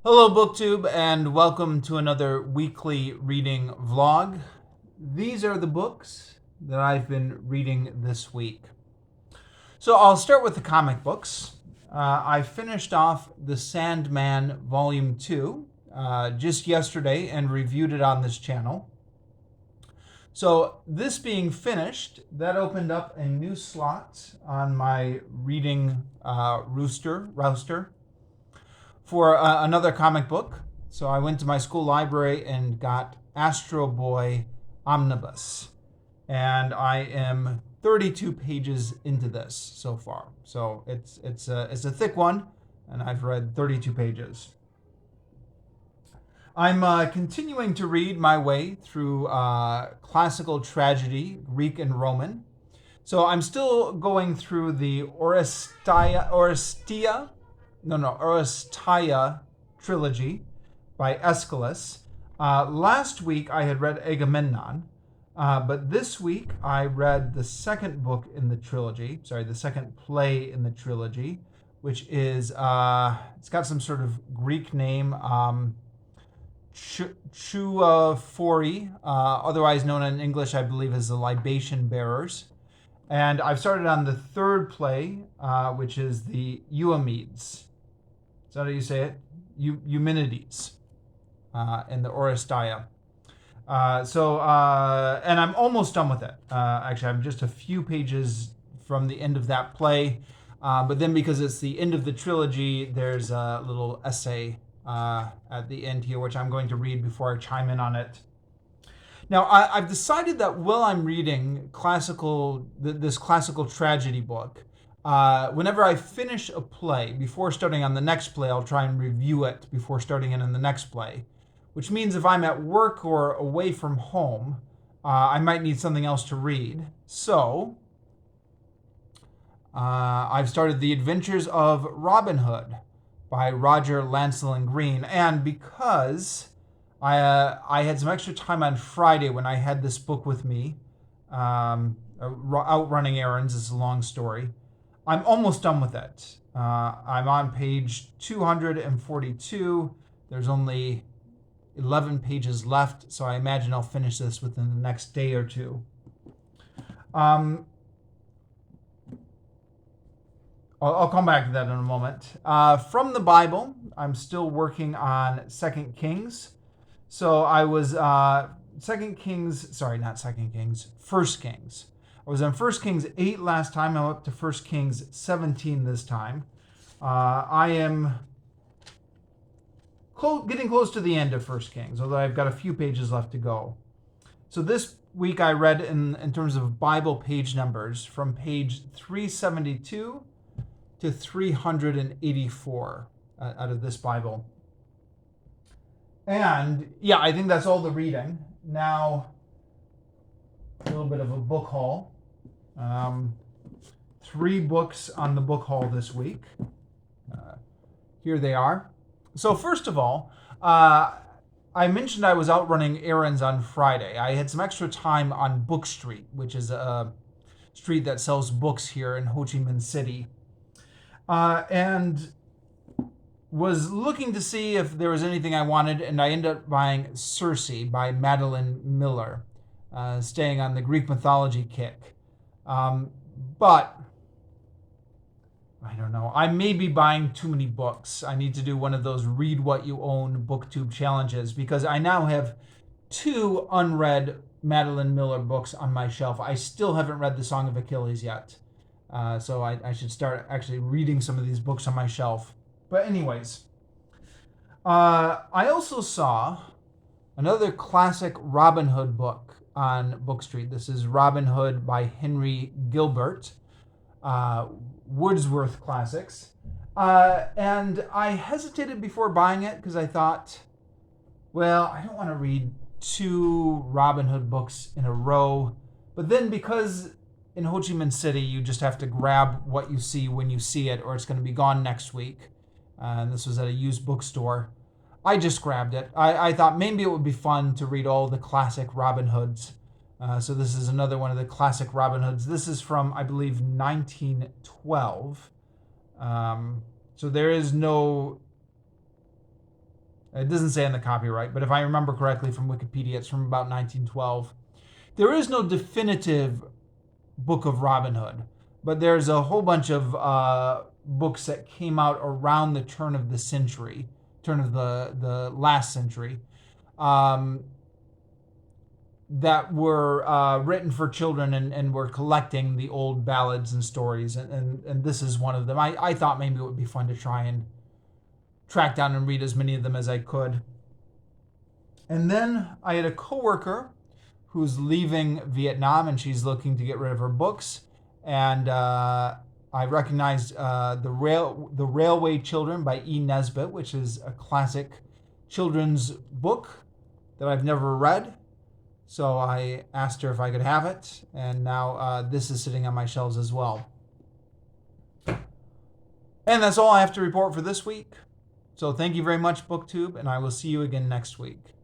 Hello, BookTube, and welcome to another weekly reading vlog. These are the books that I've been reading this week. So I'll start with the comic books. I finished off the Sandman Volume 2 just yesterday and reviewed it on this channel. So this being finished, that opened up a new slot on my reading roster for another comic book. So I went to my school library and got Astro Omnibus. And I am 32 pages into this so far. So it's a thick one, and I've read 32 pages. I'm continuing to read my way through classical tragedy, Greek and Roman. So I'm still going through the Oresteia trilogy by Aeschylus. Last week I had read Agamemnon, but this week I read the second book in the trilogy, the second play in the trilogy, which is, it's got some sort of Greek name, Choephori, otherwise known in English, I believe, as the Libation Bearers. And I've started on the third play, which is the Eumenides. Is that how you say it? Eumenides, in the Oresteia. And I'm almost done with it. Actually, I'm just a few pages from the end of that play. But then because it's the end of the trilogy, there's a little essay at the end here, which I'm going to read before I chime in on it. Now, I've decided that while I'm reading this classical tragedy book, whenever I finish a play, before starting on the next play, I'll try and review it before starting in the next play, which means if I'm at work or away from home, I might need something else to read. So, I've started The Adventures of Robin Hood by Roger Lancelyn Green, and because I had some extra time on Friday when I had this book with me, out running errands. It's a long story. I'm almost done with it. I'm on page 242. There's only 11 pages left, so I imagine I'll finish this within the next day or two. I'll come back to that in a moment. From the Bible, I'm still working on 2 Kings. So I was 1 Kings. I was on 1 Kings 8 last time. I'm up to 1 Kings 17 this time. I am getting close to the end of 1 Kings, although I've got a few pages left to go. So this week I read in terms of Bible page numbers from page 372 to 384 out of this Bible. And yeah, I think that's all the reading. Now, a little bit of a book haul. 3 books on the book haul this week. Here they are. So first of all, I mentioned I was out running errands on Friday. I had some extra time on Book Street, which is a street that sells books here in Ho Chi Minh City. And was looking to see if there was anything I wanted, and I ended up buying Circe by Madeline Miller, staying on the Greek mythology kick. But I don't know. I may be buying too many books. I need to do one of those read what you own BookTube challenges, because I now have 2 unread Madeline Miller books on my shelf. I still haven't read The Song of Achilles yet. So I should start actually reading some of these books on my shelf. But anyways, I also saw another classic Robin Hood book on Book Street. This is Robin Hood by Henry Gilbert, Wordsworth Classics. And I hesitated before buying it because I thought, well, I don't want to read 2 Robin Hood books in a row. But then because in Ho Chi Minh City, you just have to grab what you see when you see it, or it's going to be gone next week. And this was at a used bookstore. I just grabbed it. I thought maybe it would be fun to read all the classic Robin Hoods. So this is another one of the classic Robin Hoods. This is from, I believe, 1912. So there is no It doesn't say in the copyright, but if I remember correctly from Wikipedia, it's from about 1912. There is no definitive book of Robin Hood, but there's a whole bunch of books that came out around the turn of the century, turn of the last century, that were written for children and were collecting the old ballads and stories, and this is one of them. I thought maybe it would be fun to try and track down and read as many of them as I could. And then I had a coworker who's leaving Vietnam, and she's looking to get rid of her books. And I recognized the Railway Children by E. Nesbit, which is a classic children's book that I've never read. So I asked her if I could have it, and now this is sitting on my shelves as well. And that's all I have to report for this week. So thank you very much, BookTube, and I will see you again next week.